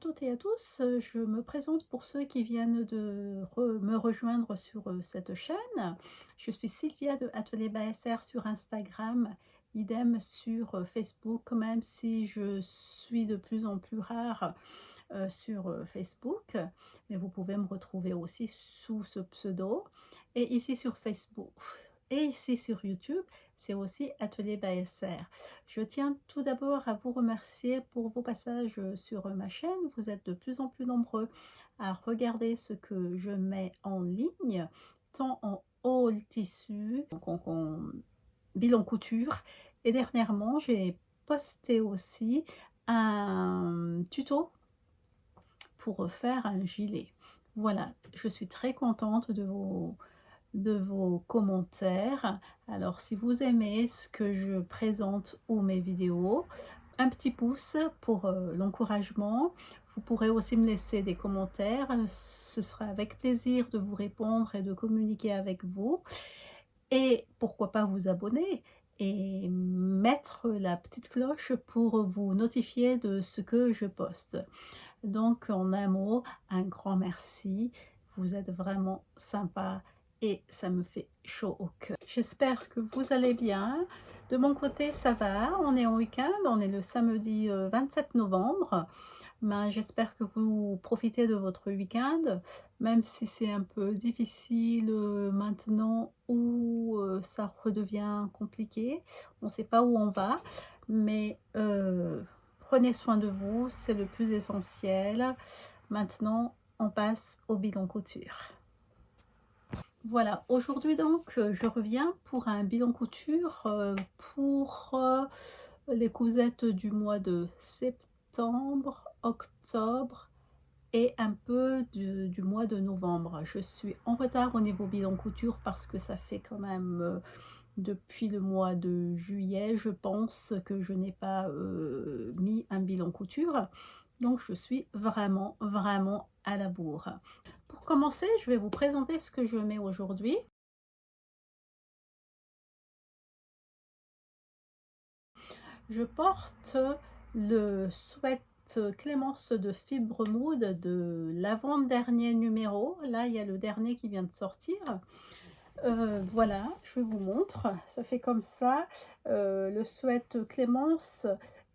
toutes et à tous, je me présente pour ceux qui viennent de me rejoindre sur cette chaîne. Je suis Sylvia de Atelier BASR sur Instagram, idem sur Facebook, même si je suis de plus en plus rare sur Facebook. Mais vous pouvez me retrouver aussi sous ce pseudo. Et ici sur Facebook et ici sur YouTube, c'est aussi Atelier BASR. Je tiens tout d'abord à vous remercier pour vos passages sur ma chaîne. Vous êtes de plus en plus nombreux à regarder ce que je mets en ligne, tant en haul tissu, donc en bilan couture. Et dernièrement, j'ai posté aussi un tuto pour faire un gilet. Voilà, je suis très contente de vos commentaires. Alors, si vous aimez ce que je présente ou mes vidéos, un petit pouce pour l'encouragement. Vous pourrez aussi me laisser des commentaires. Ce sera avec plaisir de vous répondre et de communiquer avec vous. Et pourquoi pas vous abonner et mettre la petite cloche pour vous notifier de ce que je poste. Donc, en un mot, un grand merci. Vous êtes vraiment sympa et ça me fait chaud au cœur. J'espère que vous allez bien. De mon côté, ça va. On est en week-end. On est le samedi 27 novembre. Ben, j'espère que vous profitez de votre week-end, même si c'est un peu difficile maintenant où ça redevient compliqué. On ne sait pas où on va, mais prenez soin de vous, c'est le plus essentiel. Maintenant, on passe au bilan couture. Voilà, aujourd'hui donc, je reviens pour un bilan couture pour les cousettes du mois de septembre, octobre et un peu du mois de novembre. Je suis en retard au niveau bilan couture parce que ça fait quand même depuis le mois de juillet, je pense que je n'ai pas mis un bilan couture. Donc je suis vraiment à la bourre. Pour commencer, je vais vous présenter ce que je mets aujourd'hui. Je porte le sweat Clémence de Fibre Mood de l'avant-dernier numéro. Là, il y a le dernier qui vient de sortir. Voilà, je vous montre. Ça fait comme ça. Le sweat Clémence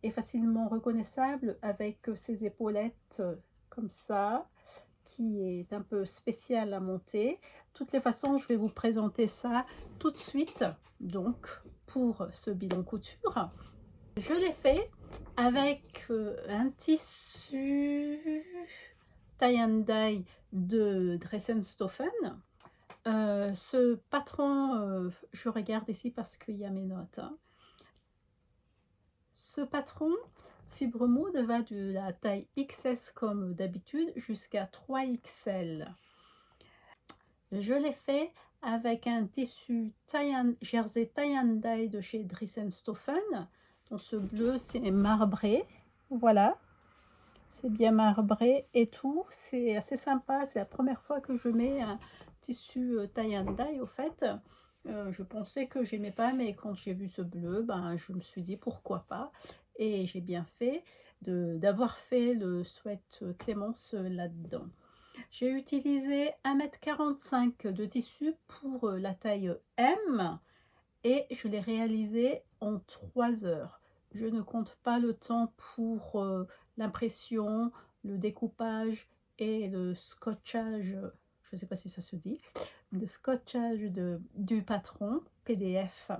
est facilement reconnaissable avec ses épaulettes comme ça, qui est un peu spécial à monter. De toutes les façons, je vais vous présenter ça tout de suite, donc pour ce bilan couture. Je l'ai fait avec un tissu tie and dye de Dressenstoffen. Ce patron, je regarde ici parce qu'il y a mes notes. Hein. Ce patron Fibre Mood va de la taille XS comme d'habitude jusqu'à 3XL. Je l'ai fait avec un tissu jersey tie and dye de chez Dressenstoffen. Donc ce bleu c'est marbré, voilà, c'est bien marbré et tout, c'est assez sympa. C'est la première fois que je mets un tissu tie and dye au fait. Je pensais que j'aimais pas, mais quand j'ai vu ce bleu, ben, je me suis dit pourquoi pas. Et j'ai bien fait d'avoir fait le sweat Clémence là-dedans. J'ai utilisé 1,45 m de tissu pour la taille M et je l'ai réalisé en 3 heures. Je ne compte pas le temps pour l'impression, le découpage et le scotchage, je ne sais pas si ça se dit, le scotchage du patron PDF.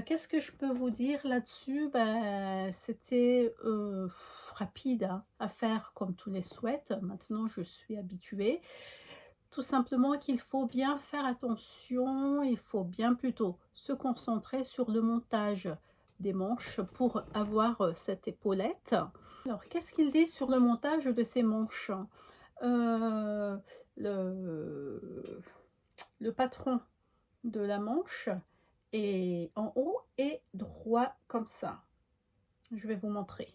Qu'est-ce que je peux vous dire là-dessus? Ben, c'était rapide hein, à faire comme tous les sweats. Maintenant, je suis habituée. Tout simplement qu'il faut bien faire attention, il faut bien plutôt se concentrer sur le montage des manches pour avoir cette épaulette. Alors, qu'est-ce qu'il dit sur le montage de ces manches? euh, le, le patron de la manche est en haut et droit comme ça. Je vais vous montrer.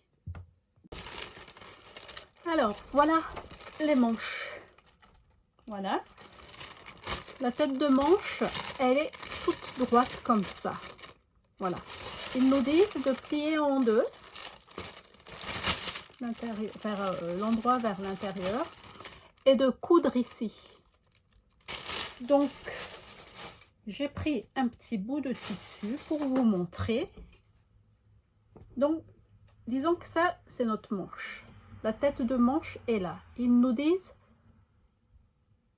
Alors, voilà les manches. Voilà. La tête de manche, elle est toute droite comme ça. Voilà. Ils nous disent de plier en deux. l'endroit vers l'intérieur et de coudre ici. Donc, j'ai pris un petit bout de tissu pour vous montrer. Donc, disons que ça, c'est notre manche. La tête de manche est là. Ils nous disent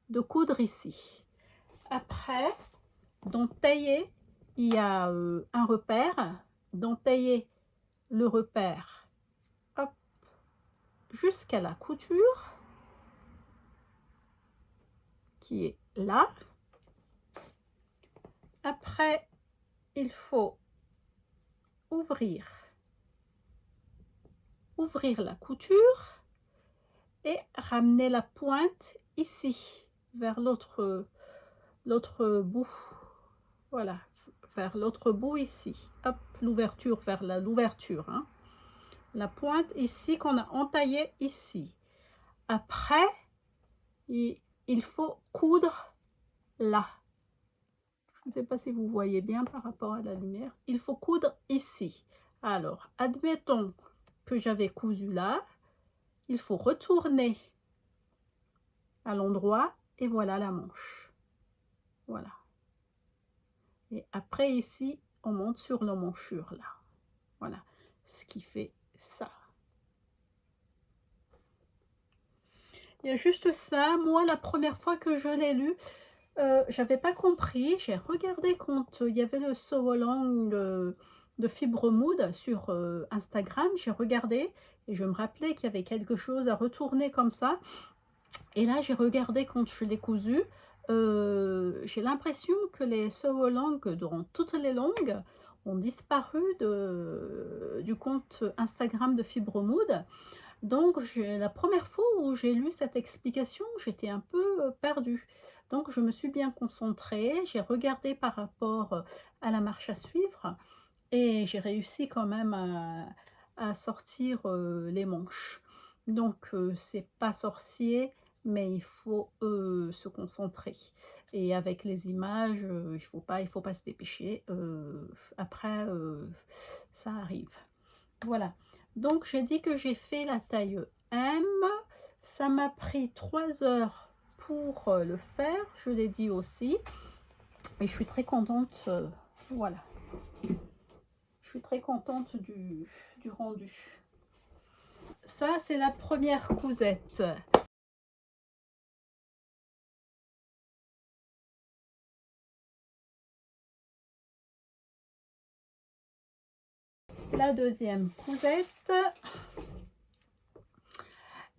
de coudre ici. Après, dans tailler, il y a un repère. Dans tailler le repère, hop, jusqu'à la couture qui est là. Après, il faut ouvrir la couture et ramener la pointe ici vers l'autre bout. Voilà, vers l'autre bout ici. Hop, l'ouverture vers l'ouverture. Hein. La pointe ici qu'on a entaillée ici. Après, il faut coudre là. Je ne sais pas si vous voyez bien par rapport à la lumière. Il faut coudre ici. Alors, admettons que j'avais cousu là. Il faut retourner à l'endroit et voilà la manche. Voilà. Et après ici, on monte sur l'emmanchure là. Voilà. Ce qui fait ça. Il y a juste ça. Moi, la première fois que je l'ai lu, j'avais pas compris. J'ai regardé quand il y avait le Sew Along de Fibremood sur Instagram. J'ai regardé et je me rappelais qu'il y avait quelque chose à retourner comme ça. Et là, j'ai regardé quand je l'ai cousu. J'ai l'impression que les Sew Along dans toutes les langues ont disparu du compte Instagram de Fibremood. Donc, la première fois où j'ai lu cette explication, j'étais un peu perdue. Donc, je me suis bien concentrée, j'ai regardé par rapport à la marche à suivre et j'ai réussi quand même à sortir les manches. Donc, c'est pas sorcier, mais il faut se concentrer. Et avec les images, il faut pas se dépêcher. Après, ça arrive. Voilà. Donc, j'ai dit que j'ai fait la taille M. Ça m'a pris 3 heures pour le faire. Je l'ai dit aussi. Et je suis très contente. Voilà. Je suis très contente du rendu. Ça, c'est la première cousette. La deuxième cousette.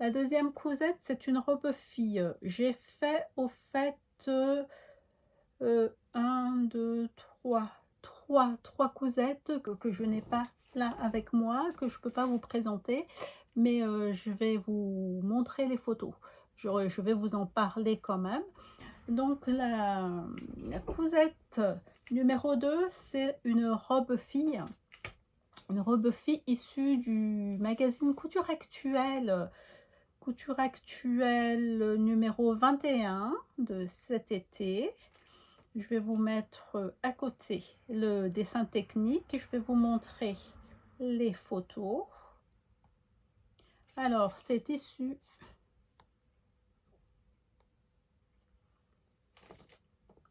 La deuxième cousette, c'est une robe fille. J'ai fait au fait 1, 2, 3 cousettes que je n'ai pas là avec moi, que je peux pas vous présenter, mais je vais vous montrer les photos. Je vais vous en parler quand même. Donc la cousette numéro 2, c'est une robe fille. Une robe fille issue du magazine Couture Actuelle. Couture Actuelle numéro 21 de cet été. Je vais vous mettre à côté le dessin technique. Je vais vous montrer les photos. Alors, c'est issu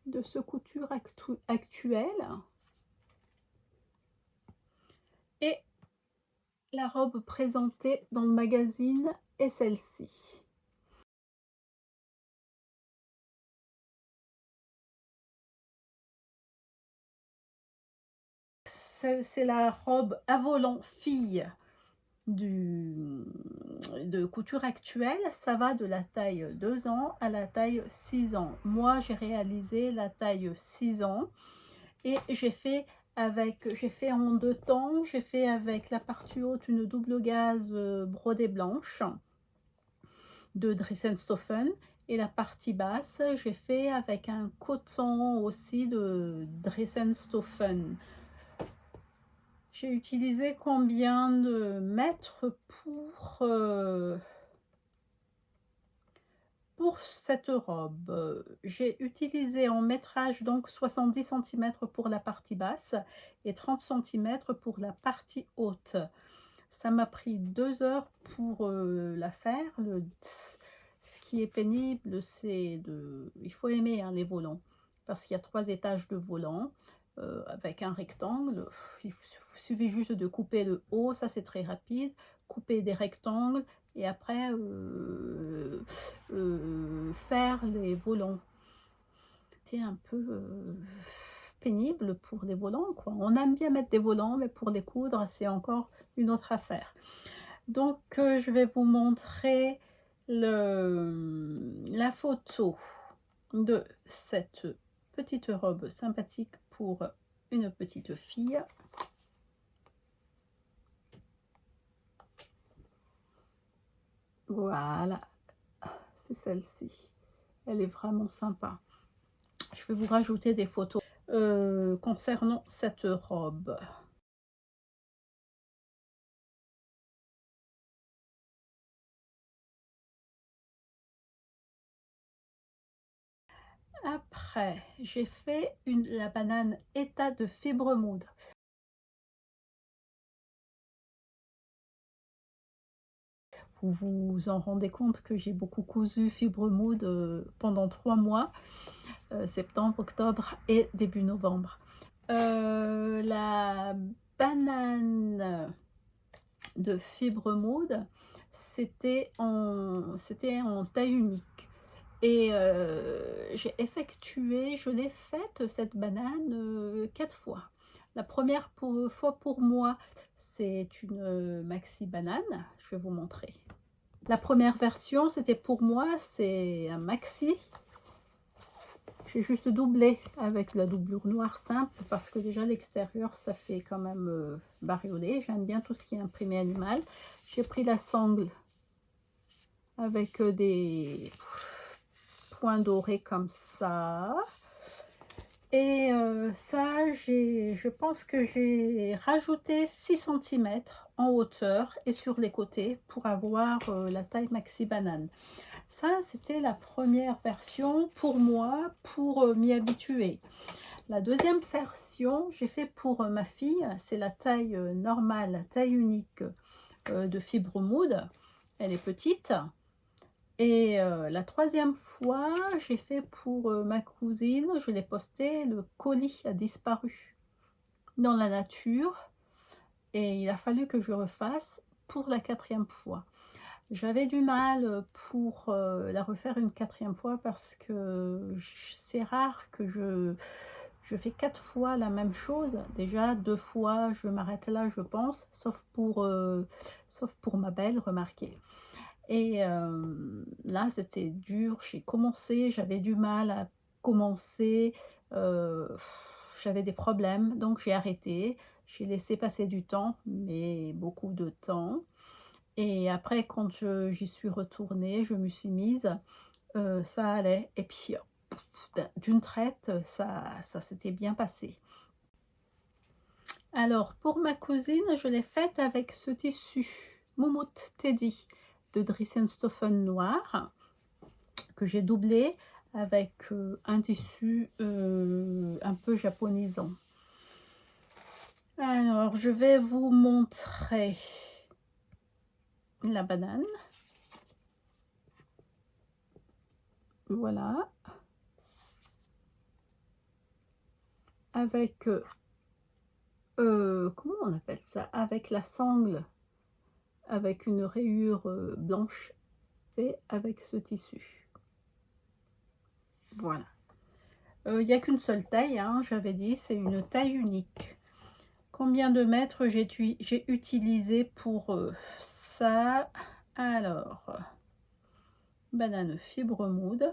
de ce Couture Actuelle. Et la robe présentée dans le magazine est celle-ci. C'est la robe à volant fille de Couture Actuelle. Ça va de la taille 2 ans à la taille 6 ans. Moi, j'ai réalisé la taille 6 ans et j'ai fait en 2 temps. J'ai fait avec la partie haute une double gaze brodée blanche de Dressenstoffen et la partie basse, j'ai fait avec un coton aussi de Dressenstoffen. J'ai utilisé combien de mètres pour cette robe? J'ai utilisé en métrage donc 70 cm pour la partie basse et 30 cm pour la partie haute. Ça m'a pris 2 heures pour la faire. Ce qui est pénible, c'est de... Il faut aimer hein, les volants, parce qu'il y a 3 étages de volants avec un rectangle. Suffit juste de couper le haut, ça c'est très rapide. Couper des rectangles et après faire les volants. C'est un peu pénible pour des volants, quoi. On aime bien mettre des volants, mais pour les coudre, c'est encore une autre affaire. Donc, je vais vous montrer la photo de cette petite robe sympathique pour une petite fille. Voilà, c'est celle-ci. Elle est vraiment sympa. Je vais vous rajouter des photos concernant cette robe. Après, j'ai fait la banane état de fibre moude. Vous vous en rendez compte que j'ai beaucoup cousu fibre moude pendant 3 mois, septembre, octobre et début novembre. La banane de fibre moude, c'était en taille unique. Et j'ai effectué, je l'ai faite cette banane 4 fois. La première fois pour moi, c'est une maxi banane. Je vais vous montrer. La première version, c'était pour moi, c'est un maxi. J'ai juste doublé avec la doublure noire simple parce que déjà l'extérieur, ça fait quand même bariolé. J'aime bien tout ce qui est imprimé animal. J'ai pris la sangle avec des points dorés comme ça. Et ça, je pense que j'ai rajouté 6 cm en hauteur et sur les côtés pour avoir la taille maxi banane. Ça, c'était la première version pour moi, pour m'y habituer. La deuxième version, j'ai fait pour ma fille, c'est la taille normale, la taille unique de fibre moude. Elle est petite. Et la troisième fois, j'ai fait pour ma cousine, je l'ai posté, le colis a disparu dans la nature et il a fallu que je refasse pour la 4e fois. J'avais du mal pour la refaire une 4e fois parce que c'est rare que je fais 4 fois la même chose. Déjà 2 fois, je m'arrête là, je pense, sauf pour ma belle, remarquez. Et là, c'était dur. J'ai commencé, j'avais du mal à commencer. euh, J'avais des problèmes, donc j'ai arrêté. J'ai laissé passer du temps, mais beaucoup de temps. Et après, quand j'y suis retournée, je me suis mise, ça allait. Et puis, d'une traite, ça s'était bien passé. Alors, pour ma cousine, je l'ai faite avec ce tissu Moumout Teddy de Drissenstoffen noir que j'ai doublé avec un tissu un peu japonisant. Alors, je vais vous montrer la banane. Voilà. Avec, comment on appelle ça? Avec la sangle, avec une rayure blanche, fait avec ce tissu. Voilà. Il n'y a qu'une seule taille, hein, j'avais dit, c'est une taille unique. Combien de mètres j'ai utilisé pour ça? Alors, banane fibre moude.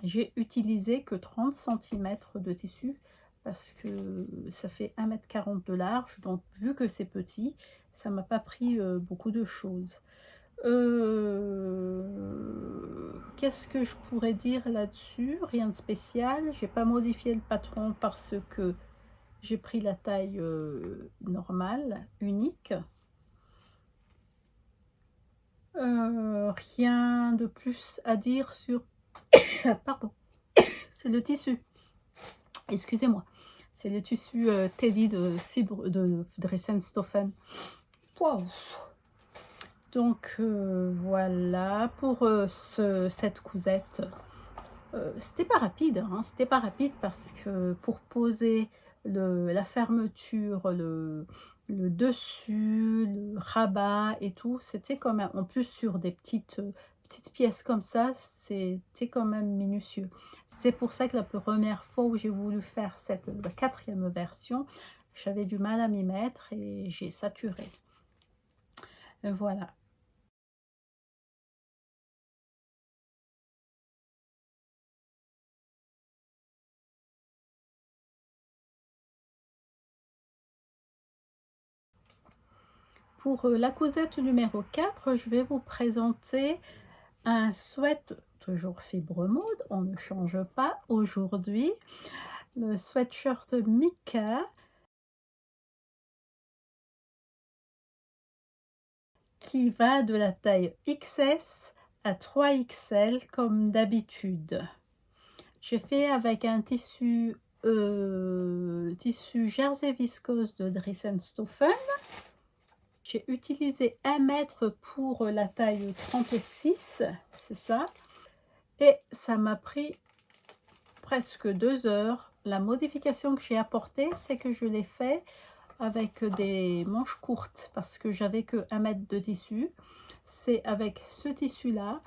J'ai utilisé que 30 cm de tissu parce que ça fait 1,40 m de large. Donc, vu que c'est petit, ça m'a pas pris beaucoup de choses. Qu'est-ce que je pourrais dire là-dessus? Rien de spécial. J'ai pas modifié le patron parce que j'ai pris la taille normale, unique. Rien de plus à dire sur... Pardon, c'est le tissu. Excusez-moi. C'est le tissu Teddy de fibre de Dressenstoffen. Wow. Donc voilà pour cette cousette. C'était pas rapide, hein, c'était pas rapide parce que pour poser la fermeture, le dessus, le rabat et tout, c'était quand même, en plus sur des petites pièces comme ça, c'était quand même minutieux. C'est pour ça que la première fois où j'ai voulu faire la 4e version, j'avais du mal à m'y mettre et j'ai saturé. Voilà. Pour la cousette numéro 4, je vais vous présenter un sweat, toujours fibre maude, on ne change pas aujourd'hui. Le sweatshirt Mika qui va de la taille XS à 3XL comme d'habitude. J'ai fait avec un tissu jersey viscose de Dressenstoffen. J'ai utilisé 1 mètre pour la taille 36, c'est ça. Et ça m'a pris presque 2 heures. La modification que j'ai apportée, c'est que je l'ai fait avec des manches courtes parce que j'avais que 1 mètre de tissu. C'est avec ce tissu-là.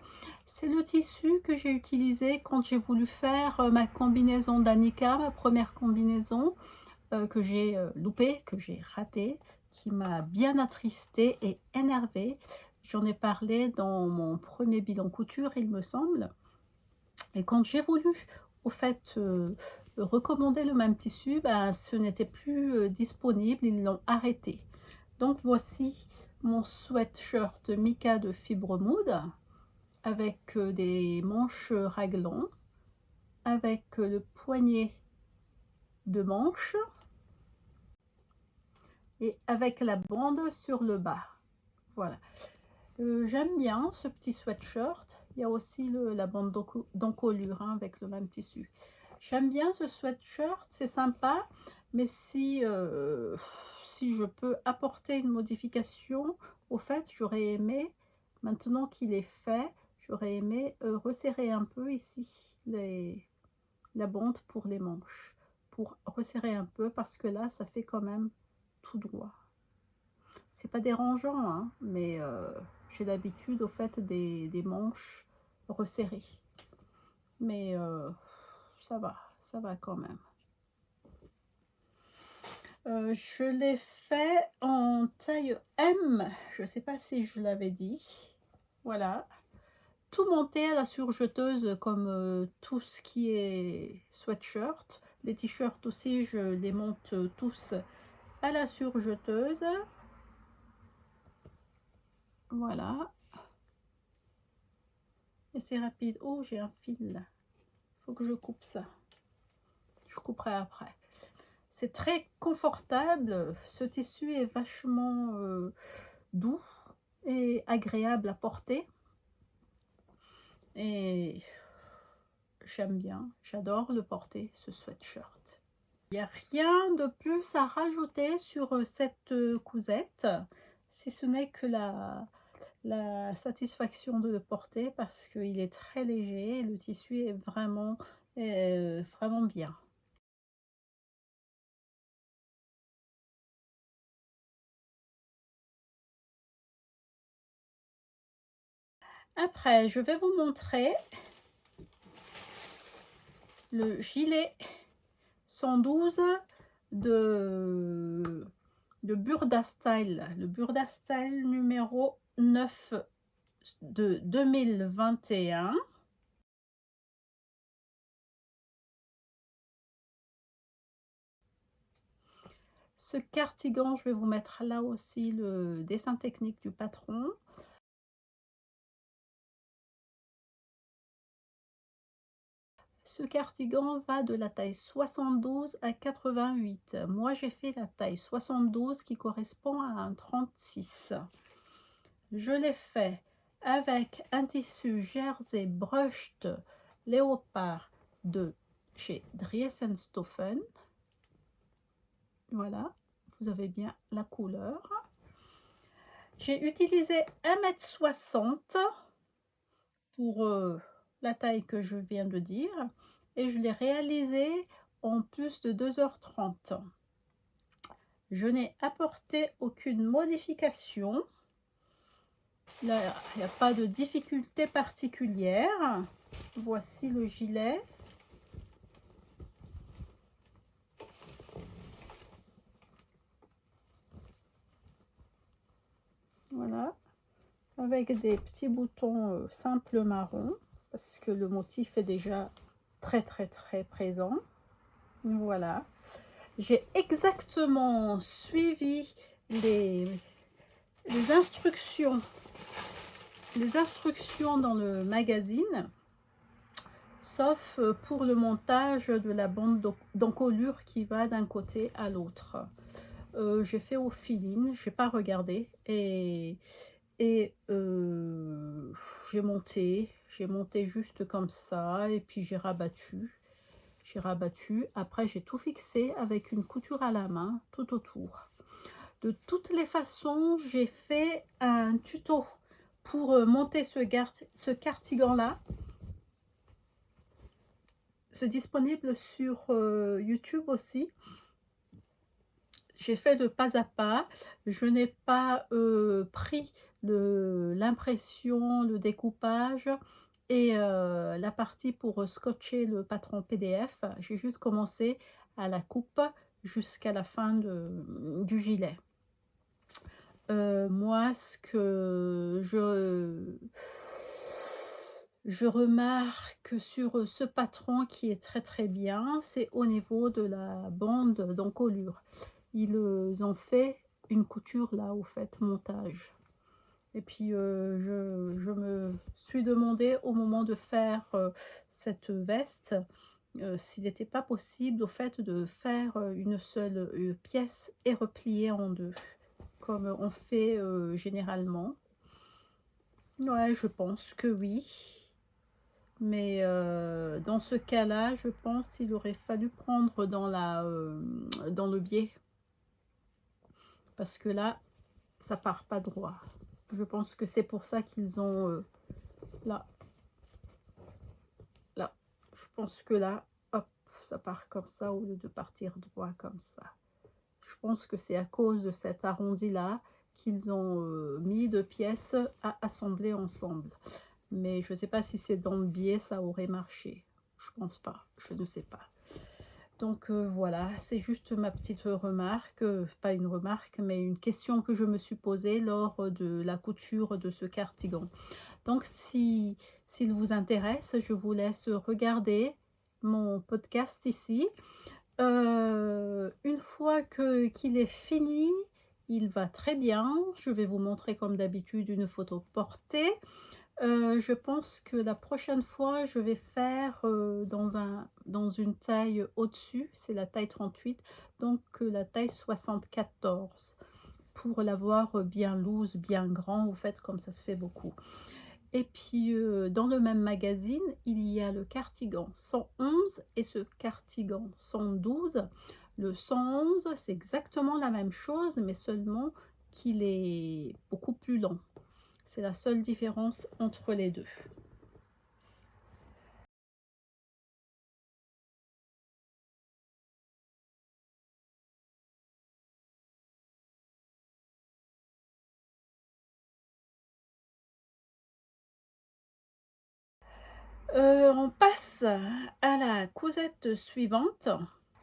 C'est le tissu que j'ai utilisé quand j'ai voulu faire ma combinaison d'Annika, ma première combinaison que j'ai loupée, que j'ai ratée, qui m'a bien attristée et énervée. J'en ai parlé dans mon premier bilan couture, il me semble. Et quand j'ai voulu, au fait, recommander le même tissu, ben, ce n'était plus disponible, ils l'ont arrêté. Donc voici mon sweatshirt Mika de fibre maude avec des manches raglan, avec le poignet de manche et avec la bande sur le bas. Voilà. J'aime bien ce petit sweatshirt. Il y a aussi la bande d'encolure hein, avec le même tissu. J'aime bien ce sweatshirt, c'est sympa, mais si je peux apporter une modification, au fait, j'aurais aimé, maintenant qu'il est fait, j'aurais aimé resserrer un peu ici la bande pour les manches, pour resserrer un peu, parce que là, ça fait quand même tout droit. C'est pas dérangeant, hein, mais j'ai l'habitude, au fait, des manches resserrées. Mais ça va quand même. Je l'ai fait en taille M, je ne sais pas si je l'avais dit. Voilà. Tout monté à la surjeteuse comme tout ce qui est sweatshirt. Les t-shirts aussi, je les monte tous à la surjeteuse. Voilà. Et c'est rapide. Oh, j'ai un fil là. Il faut que je coupe ça. Je couperai après. C'est très confortable. Ce tissu est vachement doux et agréable à porter. Et j'aime bien. J'adore le porter, ce sweatshirt. Il n'y a rien de plus à rajouter sur cette cousette, si ce n'est que la satisfaction de le porter parce qu'il est très léger et le tissu est vraiment bien. Après, je vais vous montrer le gilet 112 de Burda Style, le Burda Style numéro 9 de 2021. Ce cardigan, je vais vous mettre là aussi le dessin technique du patron. Ce cardigan va de la taille 72 à 88. Moi, j'ai fait la taille 72 qui correspond à un 36. Je l'ai fait avec un tissu jersey brushed léopard de chez Dressenstoffen. Voilà, vous avez bien la couleur. J'ai utilisé 1,60 m pour la taille que je viens de dire et je l'ai réalisé en plus de 2h30. Je n'ai apporté aucune modification. Là, il n'y a pas de difficulté particulière. Voici le gilet. Voilà, avec des petits boutons simples marron, parce que le motif est déjà très présent. Voilà, j'ai exactement suivi les instructions dans le magazine, sauf pour le montage de la bande d'encolure qui va d'un côté à l'autre. J'ai fait au feeling, j'ai pas regardé et j'ai monté juste comme ça et puis j'ai rabattu. Après j'ai tout fixé avec une couture à la main tout autour. De toutes les façons, j'ai fait un tuto pour monter ce cardigan là. C'est disponible sur YouTube aussi. J'ai fait de pas à pas. Je n'ai pas pris l'impression, le découpage et la partie pour scotcher le patron PDF. J'ai juste commencé à la coupe jusqu'à la fin du gilet. Moi, ce que je remarque sur ce patron qui est très bien, c'est au niveau de la bande d'encolure. Ils ont fait une couture là, au fait, montage. Et puis, je me suis demandé au moment de faire cette veste, s'il n'était pas possible, au fait, de faire une seule pièce et replier en deux, comme on fait généralement. Ouais, je pense que oui. Mais dans ce cas-là, je pense qu'il aurait fallu prendre dans le biais. Parce que là, ça part pas droit. Je pense que c'est pour ça qu'ils ont là. Je pense que là, hop, ça part comme ça au lieu de partir droit comme ça. Je pense que c'est à cause de cet arrondi-là qu'ils ont mis deux pièces à assembler ensemble. Mais je ne sais pas si c'est dans le biais, ça aurait marché. Je pense pas, je ne sais pas. Donc voilà, c'est juste ma petite remarque, pas une remarque, mais une question que je me suis posée lors de la couture de ce cardigan. Donc s'il vous intéresse, je vous laisse regarder mon podcast ici. Une fois qu'il est fini, il va très bien. Je vais vous montrer comme d'habitude une photo portée. Je pense que la prochaine fois, je vais faire dans une taille au-dessus, c'est la taille 38, donc la taille 74, pour l'avoir bien loose, bien grand, au fait, comme ça se fait beaucoup. Et puis, dans le même magazine, il y a le cardigan 111 et ce cardigan 112. Le 111, c'est exactement la même chose, mais seulement qu'il est beaucoup plus long. C'est la seule différence entre les deux. On passe à la cousette suivante.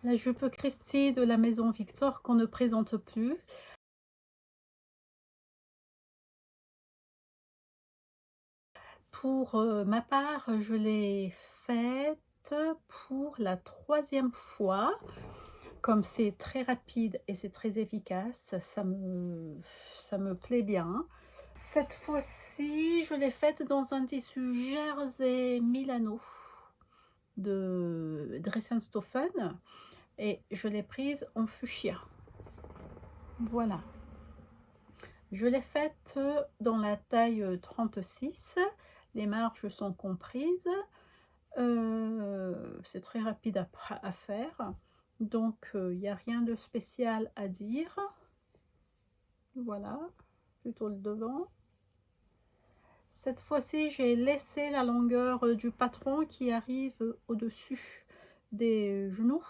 La jupe Christie de la maison Victor qu'on ne présente plus. Pour ma part, je l'ai faite pour la 3e fois. Comme c'est très rapide et c'est très efficace, ça me plaît bien. Cette fois-ci, je l'ai faite dans un tissu jersey Milano de Dressenstoffen et je l'ai prise en fuchsia. Voilà. Je l'ai faite dans la taille 36. Les marges sont comprises. C'est très rapide à faire. Donc, il n'y a rien de spécial à dire. Voilà, plutôt le devant. Cette fois-ci, j'ai laissé la longueur du patron qui arrive au-dessus des genoux.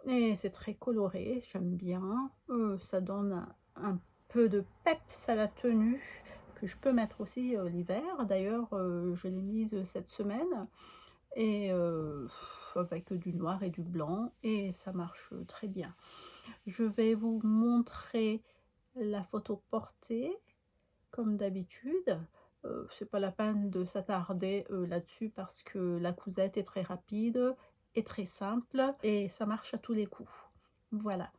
Et c'est très coloré, j'aime bien. Ça donne un peu de peps à la tenue que je peux mettre aussi l'hiver. D'ailleurs, je l'ai mise cette semaine et avec du noir et du blanc et ça marche très bien. Je vais vous montrer la photo portée comme d'habitude. C'est pas la peine de s'attarder là-dessus parce que la cousette est très rapide et très simple et ça marche à tous les coups. Voilà.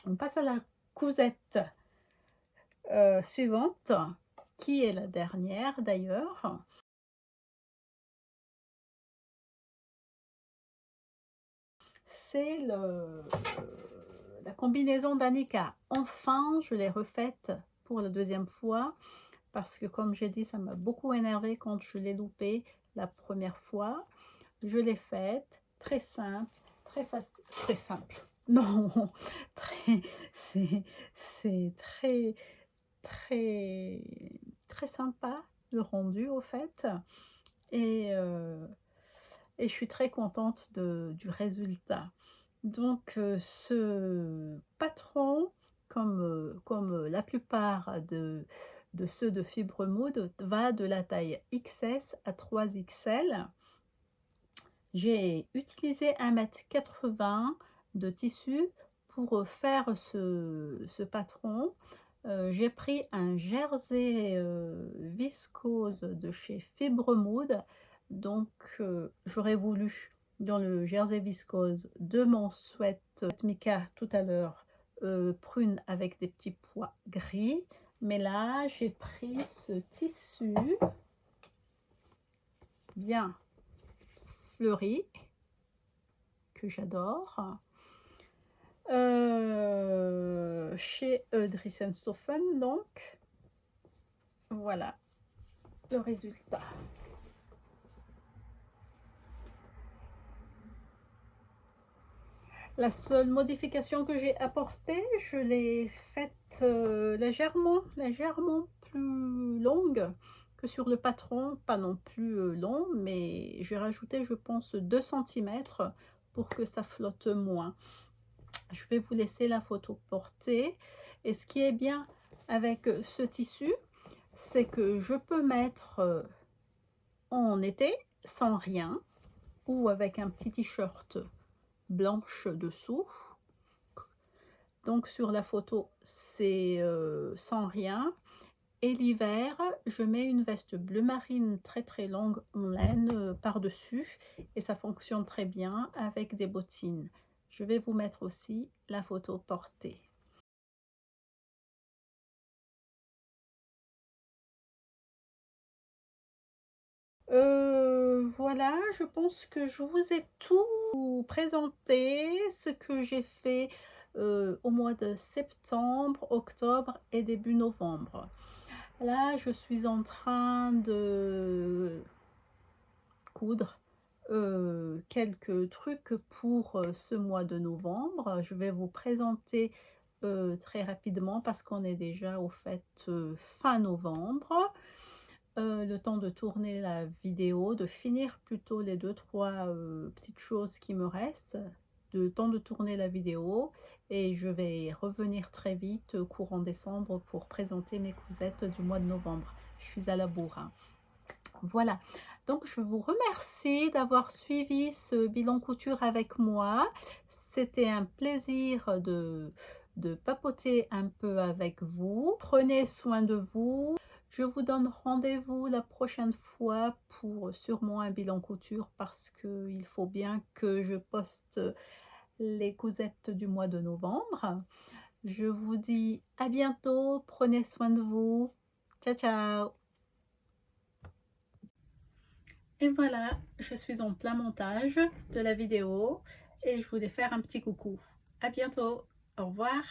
On passe à la cousette suivante, qui est la dernière d'ailleurs. C'est la combinaison d'Annika. Enfin, je l'ai refaite pour la deuxième fois parce que comme j'ai dit, ça m'a beaucoup énervé quand je l'ai loupée la première fois. Je l'ai faite, très simple, très facile, très simple. Non, très, c'est très, très, très sympa le rendu au fait. Et, euh, et je suis très contente du résultat. Donc, ce patron, comme la plupart de ceux de Fibre Mood, va de la taille XS à 3XL. J'ai utilisé 1,80 m de tissu pour faire ce patron. J'ai pris un jersey viscose de chez Fibre Mood. Donc, j'aurais voulu, dans le jersey viscose de mon sweat Mika tout à l'heure, prune avec des petits pois gris. Mais là, j'ai pris ce tissu bien fleuri que j'adore. Chez Driessenstoffen, donc voilà le résultat. La seule modification que j'ai apportée, je l'ai faite légèrement plus longue que sur le patron, pas non plus long, mais j'ai rajouté, je pense, 2 cm pour que ça flotte moins. Je vais vous laisser la photo portée. Et ce qui est bien avec ce tissu, c'est que je peux mettre en été sans rien ou avec un petit t-shirt blanche dessous. Donc sur la photo, c'est sans rien. Et l'hiver, je mets une veste bleu marine très très longue en laine par-dessus et ça fonctionne très bien avec des bottines. Je vais vous mettre aussi la photo portée. Voilà, je pense que je vous ai tout présenté, ce que j'ai fait au mois de septembre, octobre et début novembre. Là, je suis en train de coudre quelques trucs pour ce mois de novembre. Je vais vous présenter très rapidement parce qu'on est déjà au fait fin novembre. Le temps de tourner la vidéo, de finir plutôt les 2-3 petites choses qui me restent, le temps de tourner la vidéo et je vais revenir très vite courant décembre pour présenter mes cousettes du mois de novembre. Je suis à la bourre, hein. Voilà, donc je vous remercie d'avoir suivi ce bilan couture avec moi. C'était un plaisir de papoter un peu avec vous. Prenez soin de vous. Je vous donne rendez-vous la prochaine fois pour sûrement un bilan couture parce qu'il faut bien que je poste les cousettes du mois de novembre. Je vous dis à bientôt. Prenez soin de vous. Ciao, ciao. Et voilà, je suis en plein montage de la vidéo et je voulais faire un petit coucou. À bientôt. Au revoir.